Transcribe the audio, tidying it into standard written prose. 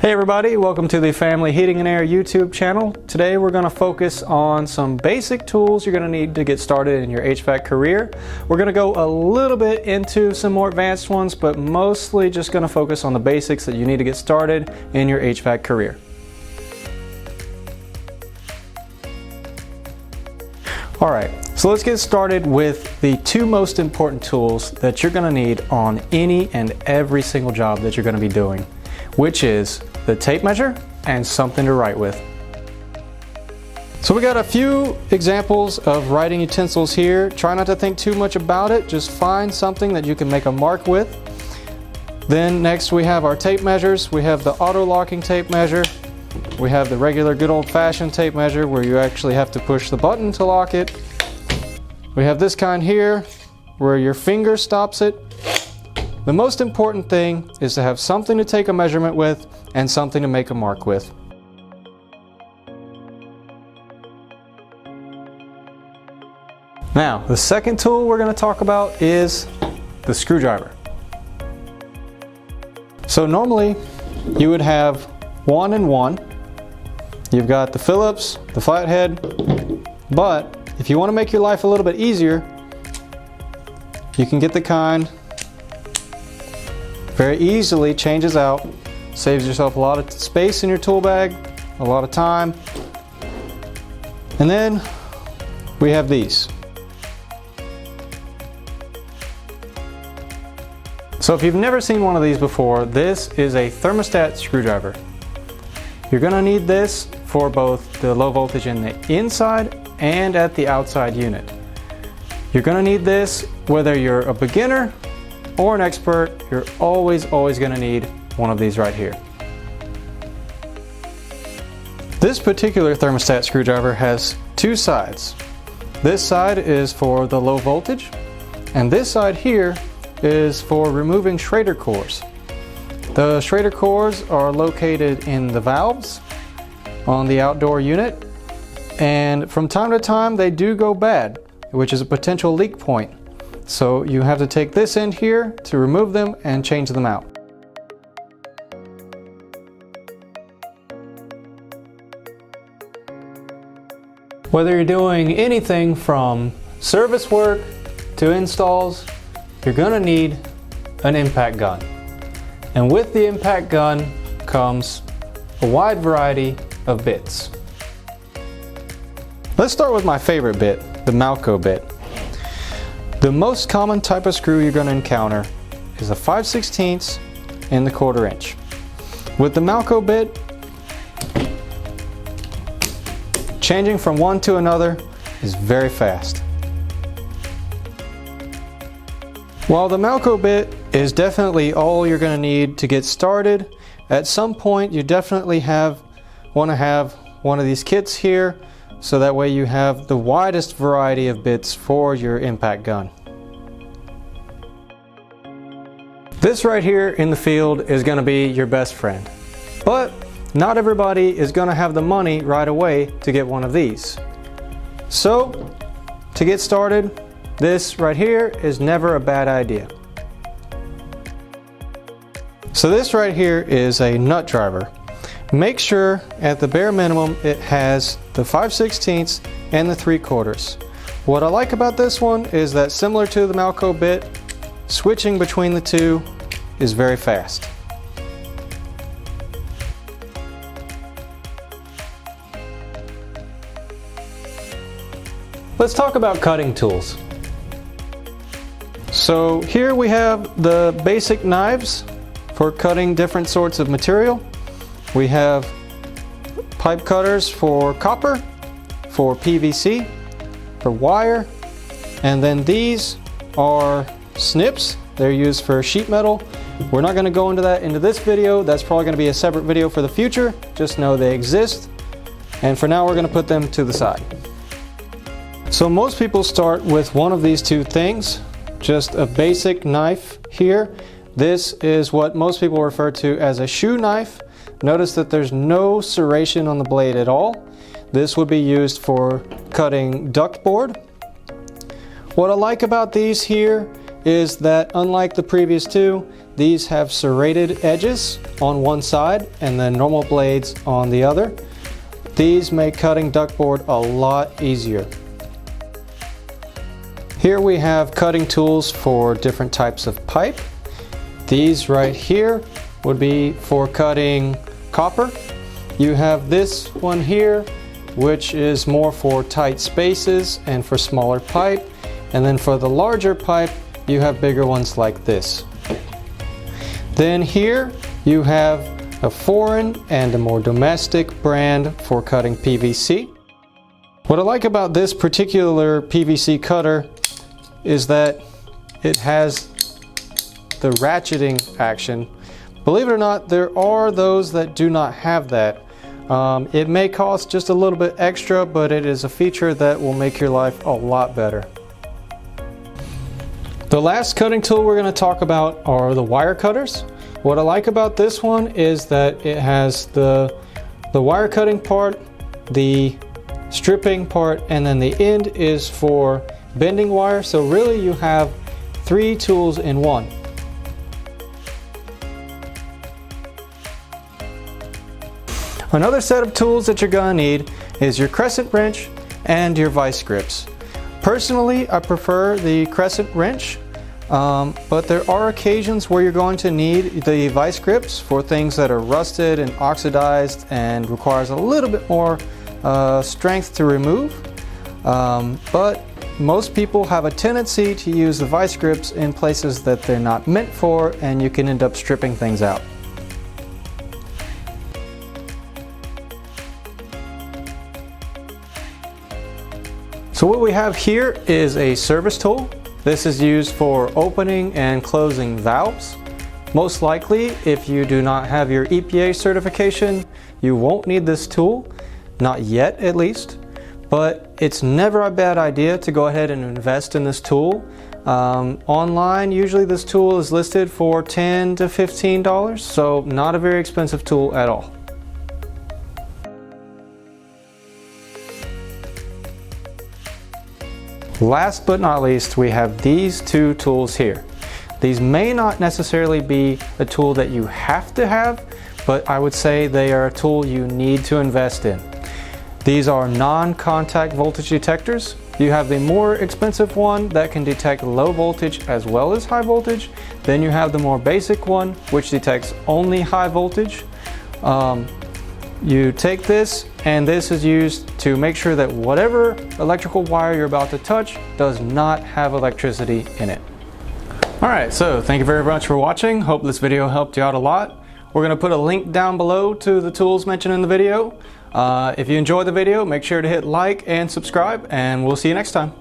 Hey everybody, welcome to the Family Heating and Air YouTube channel. Today we're going to focus on some basic tools you're going to need to get started in your HVAC career. We're going to go a little bit into some more advanced ones, but mostly just going to focus on the basics that you need to get started in your HVAC career. Alright, so let's get started with the two most important tools that you're going to need on any and every single job that you're going to be doing, which is the tape measure and something to write with. So we got a few examples of writing utensils here. Try not to think too much about it, just find something that you can make a mark with. Then next we have our tape measures. We have the auto locking tape measure. We have the regular good old-fashioned tape measure where you actually have to push the button to lock it. We have this kind here where your finger stops it. The most important thing is to have something to take a measurement with and something to make a mark with. Now, the second tool we're going to talk about is the screwdriver. So normally you would have one and one. You've got the Phillips, the flathead, but if you want to make your life a little bit easier, you can get the kind very easily changes out, saves yourself a lot of space in your tool bag, a lot of time. And then we have these. So if you've never seen one of these before, this is a thermostat screwdriver. You're going to need this for both the low voltage in the inside and at the outside unit. You're going to need this whether you're a beginner or an expert. You're always going to need one of these right here. This particular thermostat screwdriver has two sides. This side is for the low voltage, and this side here is for removing Schrader cores. The Schrader cores are located in the valves on the outdoor unit, and from time to time they do go bad, which is a potential leak point. So you have to take this end here to remove them and change them out. Whether you're doing anything from service work to installs, you're going to need an impact gun. And with the impact gun comes a wide variety of bits. Let's start with my favorite bit, the Malco bit. The most common type of screw you're going to encounter is a 5/16 and the 1/4 inch. With the Malco bit, changing from one to another is very fast. While the Malco bit is definitely all you're going to need to get started, at some point you definitely want to have one of these kits here, so that way you have the widest variety of bits for your impact gun. This right here in the field is going to be your best friend, but not everybody is going to have the money right away to get one of these. So to get started, this right here is never a bad idea. So this right here is a nut driver. Make sure at the bare minimum it has the 5/16 and the 3/4. What I like about this one is that, similar to the Malco bit, switching between the two is very fast. Let's talk about cutting tools. So here we have the basic knives for cutting different sorts of material. We have pipe cutters for copper, for PVC, for wire, and then these are snips. They're used for sheet metal. We're not going to go into that into this video. That's probably going to be a separate video for the future. Just know they exist. And for now we're going to put them to the side. So most people start with one of these two things, just a basic knife here. This is what most people refer to as a shoe knife. Notice that there's no serration on the blade at all. This would be used for cutting ductboard. What I like about these here is that, unlike the previous two, these have serrated edges on one side and then normal blades on the other. These make cutting ductboard a lot easier. Here we have cutting tools for different types of pipe. These right here would be for cutting copper. You have this one here, which is more for tight spaces and for smaller pipe. And then for the larger pipe, you have bigger ones like this. Then here you have a foreign and a more domestic brand for cutting PVC. What I like about this particular PVC cutter is that it has the ratcheting action. Believe it or not, there are those that do not have that. It may cost just a little bit extra, but it is a feature that will make your life a lot better. The last cutting tool we're going to talk about are the wire cutters. What I like about this one is that it has the wire cutting part, the stripping part, and then the end is for bending wire. So really you have 3 tools in one. Another set of tools that you're going to need is your crescent wrench and your vice grips. Personally, I prefer the crescent wrench, but there are occasions where you're going to need the vice grips for things that are rusted and oxidized and requires a little bit more strength to remove. But most people have a tendency to use the vice grips in places that they're not meant for, and you can end up stripping things out. So what we have here is a service tool. This is used for opening and closing valves. Most likely, if you do not have your EPA certification, you won't need this tool, not yet at least. But it's never a bad idea to go ahead and invest in this tool. Online, usually this tool is listed for $10 to $15, so not a very expensive tool at all. Last but not least, we have these 2 tools here. These may not necessarily be a tool that you have to have, but I would say they are a tool you need to invest in. These are non-contact voltage detectors. You have the more expensive one that can detect low voltage as well as high voltage. Then you have the more basic one, which detects only high voltage. You take this, and this is used to make sure that whatever electrical wire you're about to touch does not have electricity in it. Alright, so thank you very much for watching. Hope this video helped you out a lot. We're going to put a link down below to the tools mentioned in the video. If you enjoyed the video, make sure to hit like and subscribe, and we'll see you next time.